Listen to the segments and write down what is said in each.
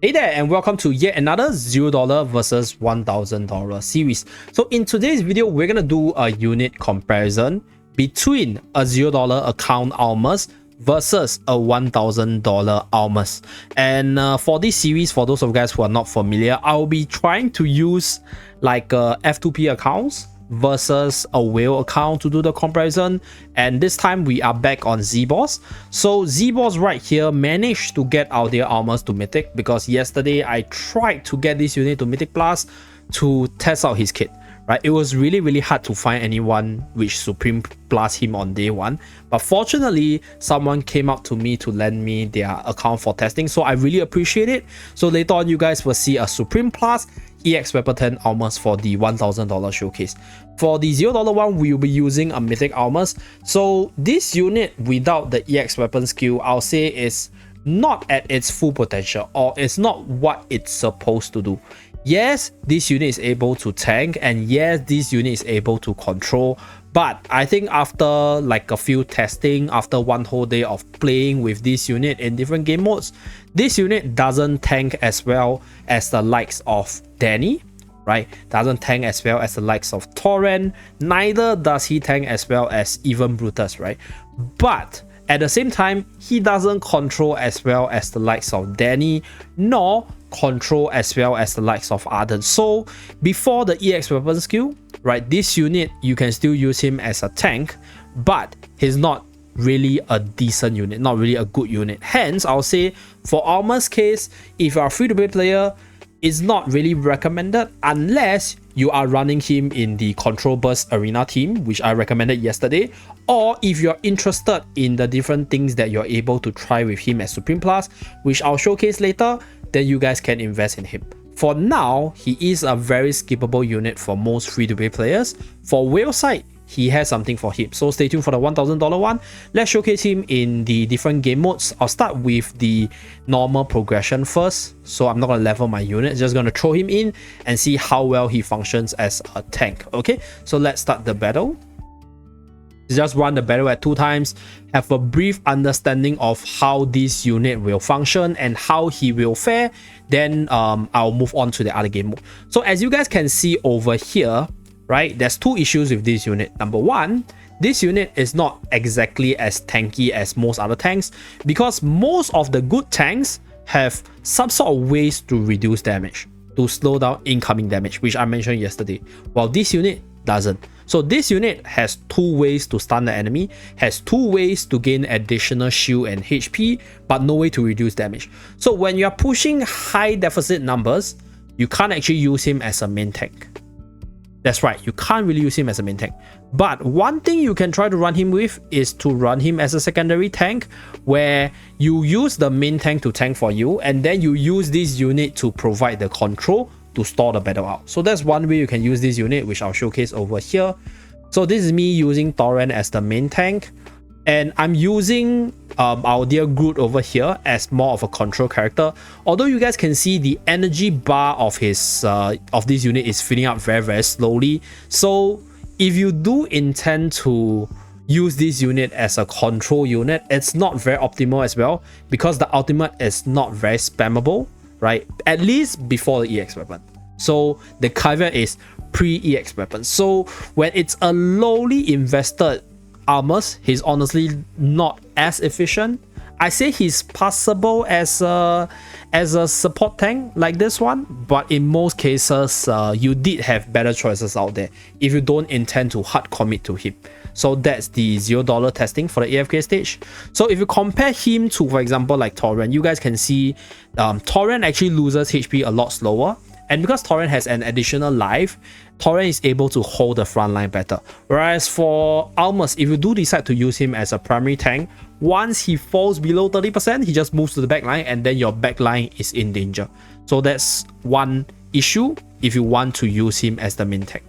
Hey there, and welcome to yet another $0 versus $1,000 series. So in today's video, we're gonna do a unit comparison between a $0 account Ulmus versus a $1,000 Ulmus. And for this series, for those of you guys who are not familiar, I'll be trying to use like F2P accounts versus a whale account to do the comparison, and this time we are back on Zeeebo. So Zeeebo right here managed to get our dear Ulmus to Mythic, because yesterday I tried to get this unit to Mythic Plus to test out his kit, right? It was really hard to find anyone which Supreme Plus him on day one, but fortunately someone came up to me to lend me their account for testing, so I really appreciate it. So later on you guys will see a Supreme Plus EX Weapon 10 Ulmus for the $1,000 showcase. For the $0 one, we will be using a Mythic Ulmus. So this unit without the EX Weapon skill, I'll say is not at its full potential, or it's not what it's supposed to do. Yes, this unit is able to tank, and yes, this unit is able to control, but I think after like a few testing, after one whole day of playing with this unit in different game modes, this unit doesn't tank as well as the likes of Danny, right? Doesn't tank as well as the likes of Torrent, neither does he tank as well as even Brutus, right? But at the same time, he doesn't control as well as the likes of Danny, nor control as well as the likes of Arden. So before the EX weapon skill, right, this unit you can still use him as a tank, but he's not really a decent unit, not really a good unit. Hence, I'll say for Ulmus case, if you're a free-to-play player, it's not really recommended unless you are running him in the Control Burst Arena team, which I recommended yesterday, or if you're interested in the different things that you're able to try with him as Supreme Plus, which I'll showcase later, then you guys can invest in him. For now, he is a very skippable unit for most free-to-play players. For whale side, he has something for him, so stay tuned for the $1,000 one. Let's showcase him in the different game modes. I'll start with the normal progression first, so I'm not going to level my unit, just going to throw him in and see how well he functions as a tank. Okay, so let's start the battle. Just run the battle at 2 times, have a brief understanding of how this unit will function and how he will fare, then I'll move on to the other game mode. So as you guys can see over here, right, there's 2 issues with this unit. Number 1, this unit is not exactly as tanky as most other tanks, because most of the good tanks have some sort of ways to reduce damage, to slow down incoming damage, which I mentioned yesterday, while this unit doesn't. So this unit has 2 ways to stun the enemy, has 2 ways to gain additional shield and HP, but no way to reduce damage. So when you're pushing high deficit numbers, you can't actually use him as a main tank. That's right, you can't really use him as a main tank. But one thing you can try to run him with is to run him as a secondary tank, where you use the main tank to tank for you, and then you use this unit to provide the control to stall the battle out. So that's one way you can use this unit, which I'll showcase over here. So this is me using Torrent as the main tank, and I'm using our dear Groot over here as more of a control character. Although you guys can see the energy bar of his of this unit is filling up very slowly. So if you do intend to use this unit as a control unit, it's not very optimal as well, because the ultimate is not very spammable, right? At least before the EX weapon. So the caveat is pre-EX weapon. So when it's a lowly invested Ulmus, he's honestly not as efficient. I say he's passable as a support tank like this one, but in most cases you did have better choices out there if you don't intend to hard commit to him. So that's the $0 testing for the AFK stage. So if you compare him to, for example, like Torrent, you guys can see Torrent actually loses HP a lot slower, and because Torrent has an additional life, Torrent is able to hold the front line better. Whereas for Ulmus, if you do decide to use him as a primary tank, once he falls below 30%, he just moves to the back line, and then your back line is in danger. So that's one issue if you want to use him as the main tank.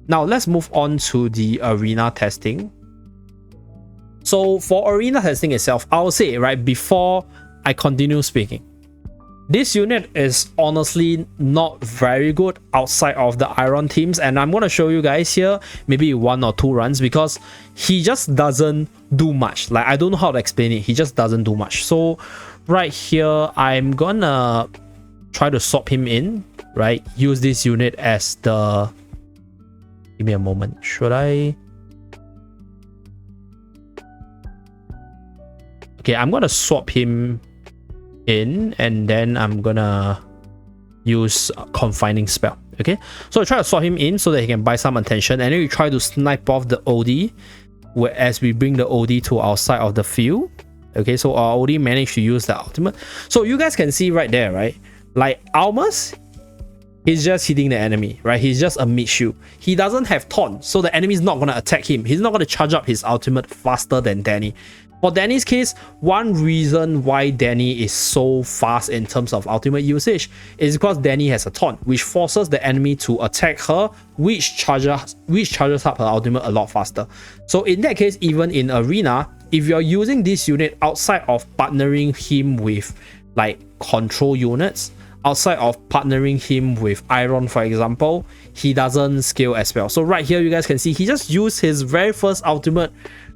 Now let's move on to the arena testing. So for arena testing itself, I'll say, right, before I continue speaking, this unit is honestly not very good outside of the Iron teams, and I'm going to show you guys here maybe 1 or 2 runs, because he just doesn't do much. Like, I don't know how to explain it, he just doesn't do much. So right here, I'm gonna try to swap him in, right? Use this unit as the... Give me a moment. Should I... Okay, I'm gonna swap him in, and then I'm gonna use confining spell. Okay, so I try to swap him in so that he can buy some attention, and then we try to snipe off the OD as we bring the OD to our side of the field. Okay, so our OD managed to use the ultimate. So you guys can see right there, right? Like Ulmus, he's just hitting the enemy, right? He's just a mid shield. He doesn't have taunt, so the enemy is not gonna attack him. He's not gonna charge up his ultimate faster than Danny. For Danny's case, one reason why Danny is so fast in terms of ultimate usage is because Danny has a taunt, which forces the enemy to attack her, which charges up her ultimate a lot faster. So in that case, even in arena, if you're using this unit outside of partnering him with like control units, outside of partnering him with Iron, for example, he doesn't scale as well. So right here, you guys can see he just used his very first ultimate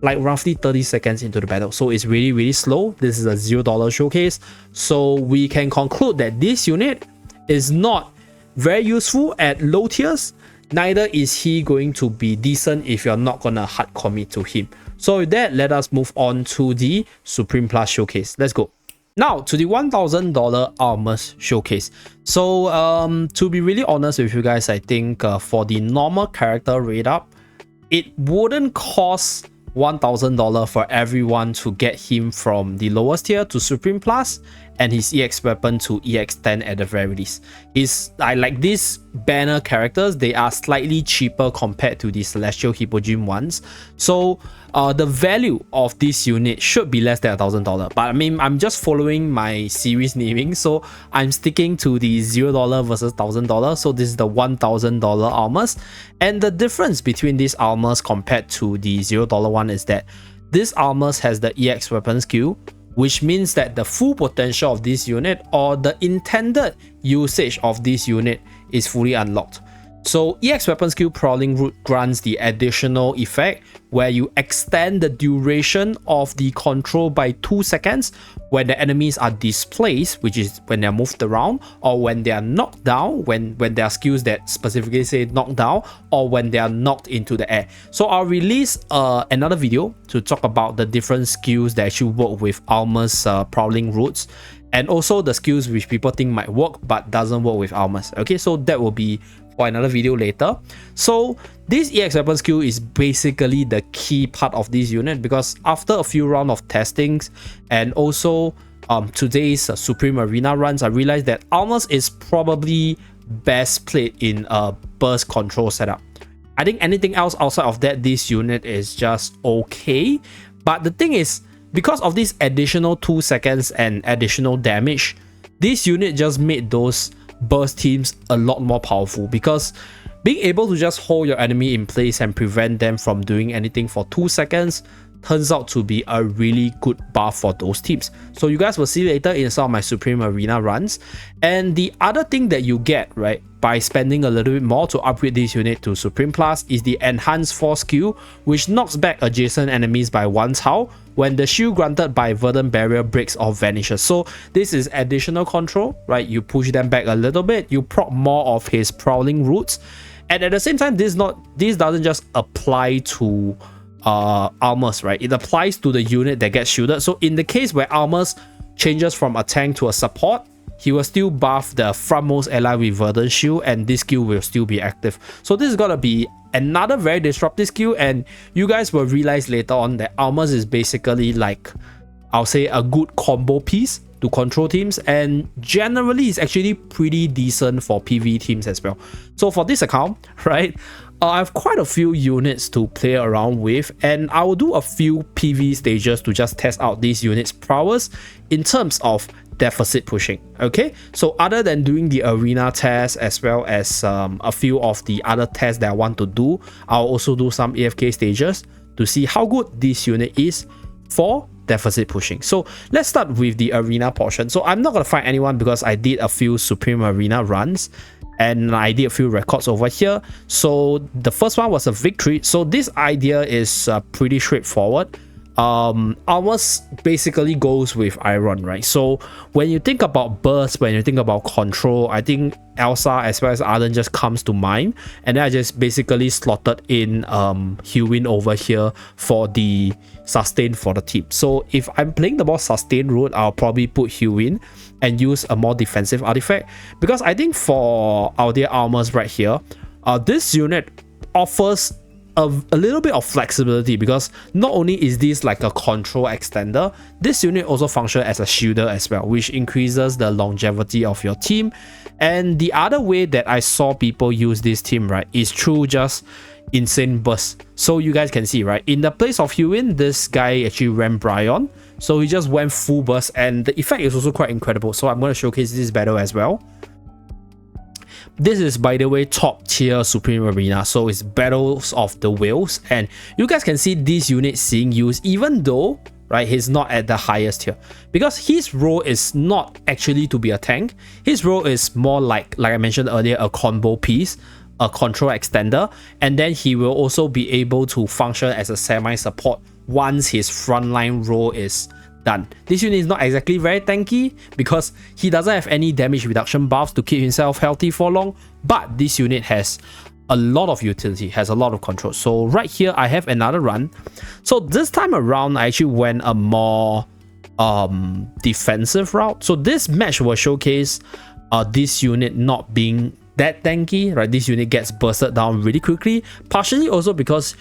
like roughly 30 seconds into the battle. So it's really, really slow. This is a $0 showcase. So we can conclude that this unit is not very useful at low tiers. Neither is he going to be decent if you're not gonna hard commit to him. So with that, let us move on to the Supreme Plus showcase. Let's go. Now to the $1,000 Ulmus showcase. So to be really honest with you guys, I think for the normal character rate up, it wouldn't cost $1,000 for everyone to get him from the lowest tier to Supreme Plus and his EX weapon to EX10 at the very least. I like these banner characters, they are slightly cheaper compared to the Celestial Hippogym ones. So the value of this unit should be less than $1,000. But I mean, I'm just following my series naming, so I'm sticking to the $0 versus $1,000. So this is the $1,000 Ulmus. And the difference between this Ulmus compared to the $0 one is that this Ulmus has the EX weapon skill, which means that the full potential of this unit or the intended usage of this unit is fully unlocked. So EX weapon skill Prowling Root grants the additional effect where you extend the duration of the control by 2 seconds when the enemies are displaced, which is when they're moved around, or when they are knocked down, when there are skills that specifically say knocked down, or when they are knocked into the air. So I'll release another video to talk about the different skills that actually work with Ulmus Prowling Roots, and also the skills which people think might work but doesn't work with Ulmus. Okay, so that will be for another video later. So this EX weapon skill is basically the key part of this unit, because after a few rounds of testings and also today's Supreme Arena runs, I realized that Ulmus is probably best played in a burst control setup. I think anything else outside of that, this unit is just okay. But the thing is, because of this additional 2 seconds and additional damage, this unit just made those burst teams a lot more powerful, because being able to just hold your enemy in place and prevent them from doing anything for 2 seconds turns out to be a really good buff for those teams. So you guys will see later in some of my Supreme Arena runs. And the other thing that you get, right, by spending a little bit more to upgrade this unit to Supreme Plus is the Enhanced Force skill, which knocks back adjacent enemies by 1 tile when the shield granted by Verdant Barrier breaks or vanishes. So this is additional control, right? You push them back a little bit, you proc more of his Prowling Roots, and at the same time, this doesn't just apply to Ulmus, right? It applies to the unit that gets shielded. So in the case where Ulmus changes from a tank to a support, he will still buff the frontmost ally with Verdant Shield, and this skill will still be active. So this is gonna be another very disruptive skill, and you guys will realize later on that Ulmus is basically like, I'll say, a good combo piece to control teams, and generally is actually pretty decent for PvE teams as well. So for this account, right, I have quite a few units to play around with, and I will do a few PvE stages to just test out these units' prowess in terms of deficit pushing. Okay, so other than doing the arena test as well as a few of the other tests that I want to do, I'll also do some AFK stages to see how good this unit is for deficit pushing. So let's start with the arena portion. So I'm not going to fight anyone because I did a few Supreme Arena runs and I did a few records over here. So the first one was a victory. So this idea is pretty straightforward. Ulmus basically goes with iron, right? So when you think about burst, when you think about control, I think Elsa as well as Arden just comes to mind, and then I just basically slotted in Hewin over here for the sustain for the team. So if I'm playing the more sustain route, I'll probably put Hewin and use a more defensive artifact, because I think for our dear Ulmus right here, this unit offers a little bit of flexibility, because not only is this like a control extender, this unit also functions as a shielder as well, which increases the longevity of your team. And the other way that I saw people use this team, right, is through just insane burst. So you guys can see, right, in the place of Hewin, this guy actually ran Bryon, so he just went full burst, and the effect is also quite incredible. So I'm going to showcase this battle as well. This is, by the way, top tier Supreme Arena, so it's Battles of the Whales, and you guys can see this unit seeing use, even though, right, he's not at the highest tier, because his role is not actually to be a tank. His role is more like I mentioned earlier, a combo piece, a control extender, and then he will also be able to function as a semi-support once his frontline role is done. This unit is not exactly very tanky because he doesn't have any damage reduction buffs to keep himself healthy for long, but this unit has a lot of utility, has a lot of control. So right here I have another run. So this time around I actually went a more defensive route. So this match will showcase this unit not being that tanky, right? This unit gets bursted down really quickly, partially also because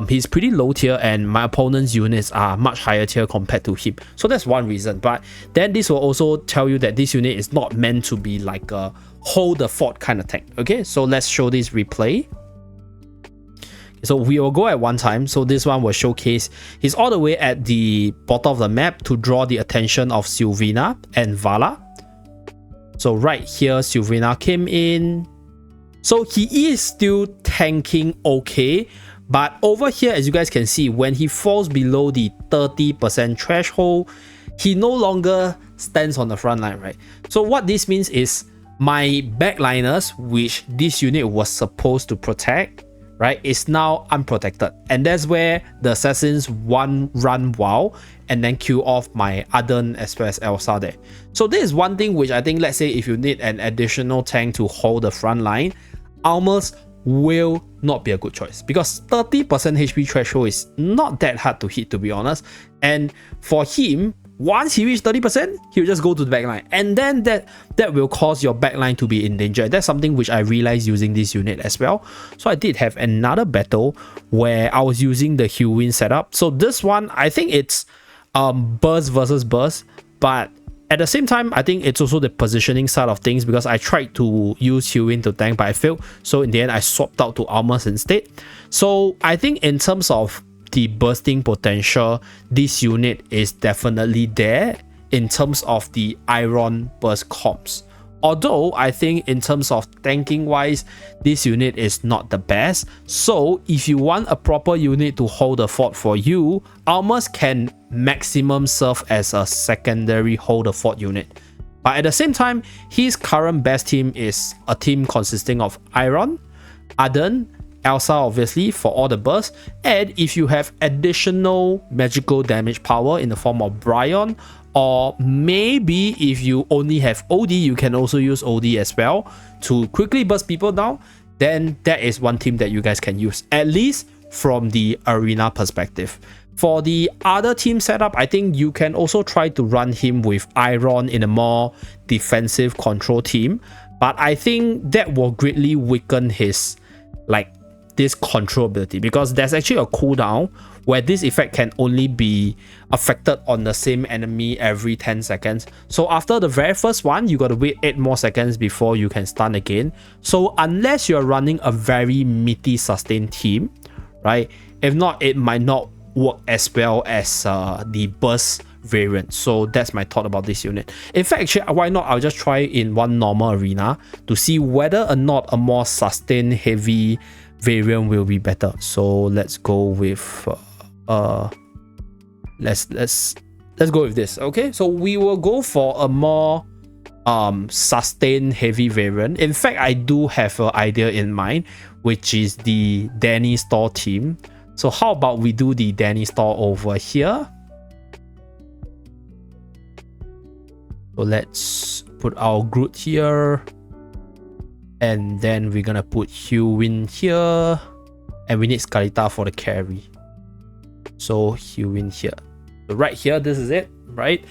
he's pretty low tier and my opponent's units are much higher tier compared to him. So that's one reason. But then this will also tell you that this unit is not meant to be like a hold the fort kind of tank. Okay, so let's show this replay. So we will go at one time. So this one will showcase he's all the way at the bottom of the map to draw the attention of Sylvina and Vala. So right here, Sylvina came in. So he is still tanking okay. But over here, as you guys can see, when he falls below the 30% threshold, he no longer stands on the front line, right? So what this means is my backliners, which this unit was supposed to protect, right, is now unprotected. And that's where the assassins run wild and then kill off my Arden as well as Elsa there. So this is one thing which I think, let's say if you need an additional tank to hold the front line, Ulmus will not be a good choice, because 30% HP threshold is not that hard to hit, to be honest. And for him, once he reaches 30%, he'll just go to the backline, and then that will cause your backline to be in danger. That's something which I realized using this unit as well. So I did have another battle where I was using the Hewin setup. So this one, I think it's burst versus burst, but at the same time, I think it's also the positioning side of things, because I tried to use Hewin to tank, but I failed. So in the end, I swapped out to Ulmus instead. So I think in terms of the bursting potential, this unit is definitely there in terms of the iron burst comps. Although I think in terms of tanking wise, this unit is not the best. So if you want a proper unit to hold the fort for you, Ulmus can maximum serve as a secondary hold the fort unit. But at the same time, his current best team is a team consisting of Iron, Arden, Elsa obviously for all the bursts, and if you have additional magical damage power in the form of Bryon, or maybe if you only have OD, you can also use OD as well to quickly burst people down, then that is one team that you guys can use, at least from the arena perspective. For the other team setup, I think you can also try to run him with Iron in a more defensive control team, but I think that will greatly weaken his this control ability, because there's actually a cooldown where this effect can only be affected on the same enemy every 10 seconds. So after the very first one, you gotta wait 8 more seconds before you can stun again. So unless you're running a very meaty sustain team, right, if not, it might not work as well as the burst variant. So that's my thought about this unit. In fact, actually, why not, I'll just try in one normal arena to see whether or not a more sustain heavy variant will be better. So let's go with let's go with this. Okay, so we will go for a more sustain heavy variant. In fact, I do have an idea in mind, which is the Danny Store team. So how about we do the Danny store over here? So let's put our Groot here. And then we're gonna put Hewin here. And we need Skalita for the carry. So Hewin here. So right here, this is it, right?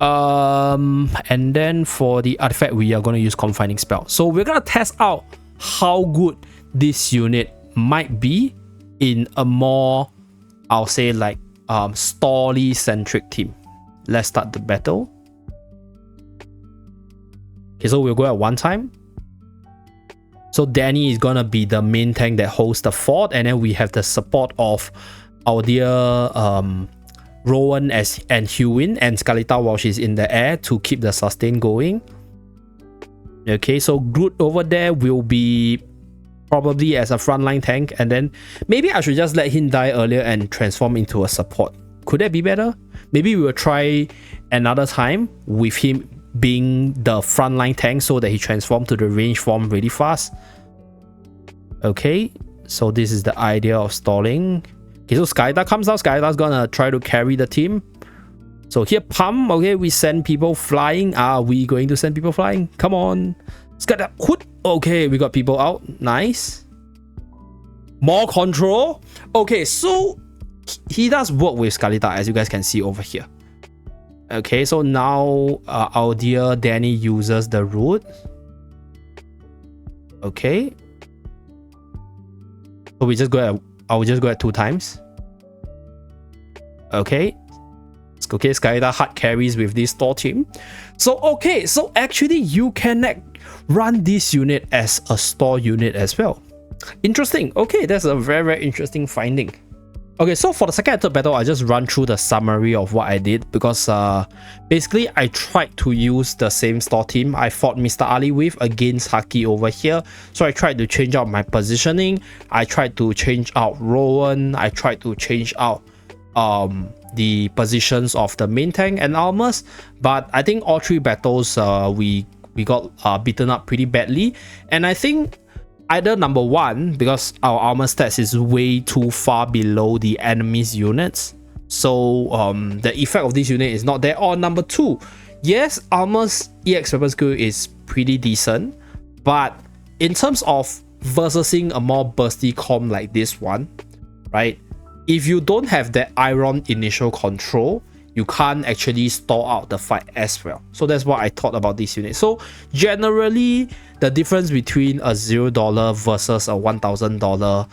And then for the artifact, we are gonna use Confining Spell. So we're gonna test out how good this unit might be in a more, I'll say, like story centric team. Let's start the battle. Okay, so we'll go at one time. So Danny is gonna be the main tank that holds the fort, and then we have the support of our dear Rowan and Hewin and Skalita while she's in the air to keep the sustain going. Okay, so Groot over there will be probably as a frontline tank, and then maybe I should just let him die earlier and transform into a support. Could that be better? Maybe we will try another time with him being the frontline tank so that he transforms to the range form really fast. Okay, so this is the idea of stalling. Okay, so Skalita comes out. Skalita's gonna try to carry the team. So here, pump. Okay, we send people flying. Are we going to send people flying? Come on. Skalita. Okay, we got people out. Nice. More control. Okay, so he does work with Skalita, as you guys can see over here. Okay, so now our dear Danny uses the root. Okay. So we just go at, I will just go at 2 times. Okay. Okay, Skalita hard carries with this store team. So okay, so actually you can run this unit as a store unit as well. Interesting. Okay, that's a very, very interesting finding. Okay, so for the second and third battle, I just run through the summary of what I did because basically I tried to use the same store team I fought Mr. Ali with against Haki over here. So I tried to change out my positioning. I tried to change out Rowan. I tried to change out the positions of the main tank and Ulmus. But I think all 3 battles we got beaten up pretty badly. And I think either number 1, because our armor stats is way too far below the enemy's units, so the effect of this unit is not there, or number 2, yes, Ulmus EX weapon skill is pretty decent, but in terms of versusing a more bursty comp like this one, right, if you don't have that iron initial control, you can't actually stall out the fight as well. So that's what I thought about this unit. So generally, the difference between a $0 versus a $1,000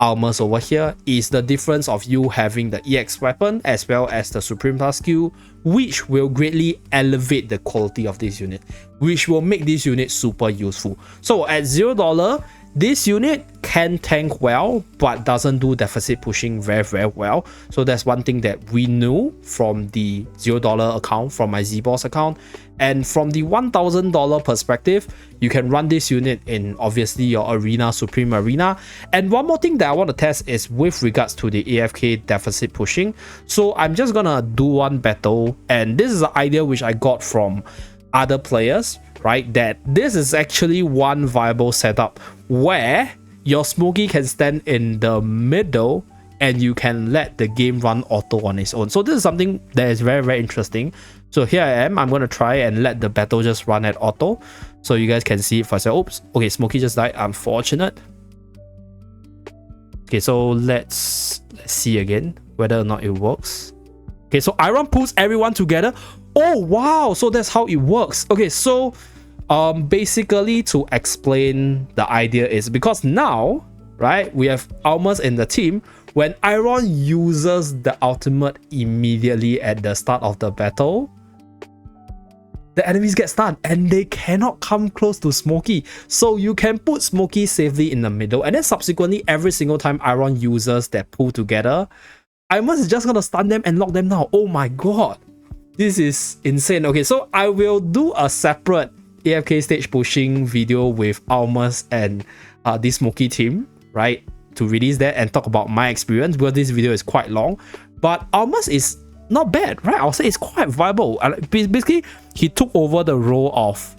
Ulmus over here is the difference of you having the EX weapon as well as the Supreme Plus skill, which will greatly elevate the quality of this unit, which will make this unit super useful. So at $0, this unit can tank well, but doesn't do deficit pushing very, very well. So that's one thing that we knew from the $0 account, from my Zeebo's account. And from the $1,000 perspective, you can run this unit in obviously your arena, Supreme Arena. And one more thing that I want to test is with regards to the AFK deficit pushing. So I'm just gonna do one battle, and this is an idea which I got from other players, right? That this is actually one viable setup where your Smokey can stand in the middle and you can let the game run auto on its own. So this is something that is very, very interesting. So here I am. I'm going to try and let the battle just run at auto, so you guys can see it for yourself. Oops. Okay, Smokey just died. Unfortunate. Okay, so let's see again whether or not it works. Okay, so Iron pulls everyone together. Oh, wow. So that's how it works. Okay, so basically to explain the idea is because now, right, we have Ulmus in the team. When Iron uses the ultimate immediately at the start of the battle, the enemies get stunned and they cannot come close to Smokey. So you can put Smokey safely in the middle, and then subsequently every single time Iron uses that pull together, Ulmus is just gonna stun them and lock them down. Oh my god, this is insane. Okay, so I will do a separate AFK stage pushing video with Ulmus and this Smokey team, right, to release that and talk about my experience, because this video is quite long. But Ulmus is not bad, right? I'll say it's quite viable. Basically, he took over the role of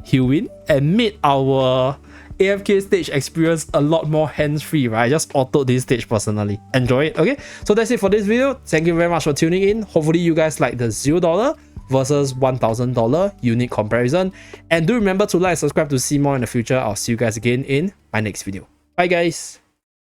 Hewin and made our AFK stage experience a lot more hands-free, right? I just autoed this stage personally. Enjoy it, okay? So that's it for this video. Thank you very much for tuning in. Hopefully you guys like the $0 versus $1,000 unit comparison. And do remember to like and subscribe to see more in the future. I'll see you guys again in my next video. Bye guys.